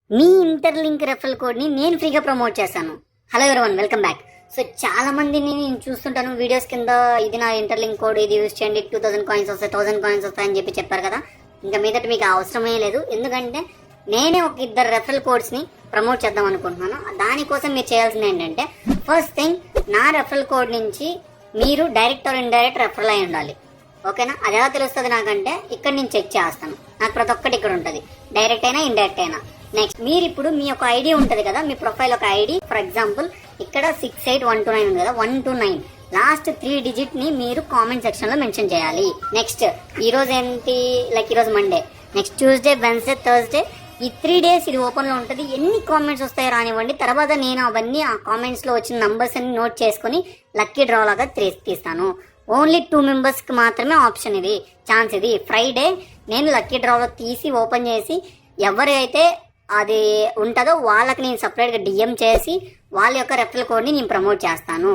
మీ interlink referral కోడ్ని నేను ఫ్రీగా ప్రమోట్ చేశాను. Hello everyone, welcome back. So చాలా మందిని నేను చూస్తుంటాను వీడియోస్ కింద, ఇది నా ఇంటర్లింక్ కోడ్, ఇది యూజ్ చేయండి, 2000 కాయిన్స్ వస్తాయి, 1000 కాయిన్స్ వస్తాయి అని చెప్పారు కదా. ఇంకా మీదట మీకు అవసరమే లేదు, ఎందుకంటే నేనే ఒక ఇద్దరు రెఫరల్ కోడ్స్ని ప్రమోట్ చేద్దాం అనుకుంటున్నాను. దానికోసం మీరు చేయాల్సింది ఏంటంటే, ఫస్ట్ థింగ్, నా రెఫరల్ కోడ్ నుంచి మీరు డైరెక్ట్ ఆర్ ఇండైరెక్ట్ రెఫరల్ అయి ఉండాలి. ఓకేనా? అది ఎలా తెలుస్తుంది నాకంటే, ఇక్కడ నేను చెక్ చేస్తాను. నాకు ప్రతి ఒక్కటి ఇక్కడ ఉంటుంది, డైరెక్ట్ అయినా ఇండైరెక్ట్ అయినా. నెక్స్ట్, మీరు ఇప్పుడు మీ యొక్క ఐడి ఉంటుంది కదా, మీ ప్రొఫైల్ ఒక ఐడి. ఫర్ ఎగ్జాంపుల్ ఇక్కడ 68129 ఉంది కదా, 129 లాస్ట్ 3 డిజిట్ ని మీరు కామెంట్ సెక్షన్ లో మెన్షన్ చేయాలి. నెక్స్ట్, ఈ రోజు ఏంటి, లైక్ ఈ రోజు Monday, next Tuesday, Wednesday, Thursday, ఈ 3 డేస్ ఇది ఓపెన్ లో ఉంటుంది. ఎన్ని కామెంట్స్ వస్తాయో రానివ్వండి, తర్వాత నేను అవన్నీ ఆ కామెంట్స్ లో వచ్చిన నంబర్స్ అన్ని నోట్ చేసుకుని లక్కీ డ్రా లాగా తీస్తాను. ఓన్లీ 2 మెంబర్స్ కి మాత్రమే ఆప్షన్, ఇది ఛాన్స్. ఇది ఫ్రైడే నేను లక్కీ డ్రాలో తీసి ఓపెన్ చేసి ఎవరైతే అది ఉంటుందో వాళ్ళకి నేను సపరేట్గా డిఎం చేసి వాళ్ళ యొక్క రెఫరల్ కోడ్ని నేను ప్రమోట్ చేస్తాను.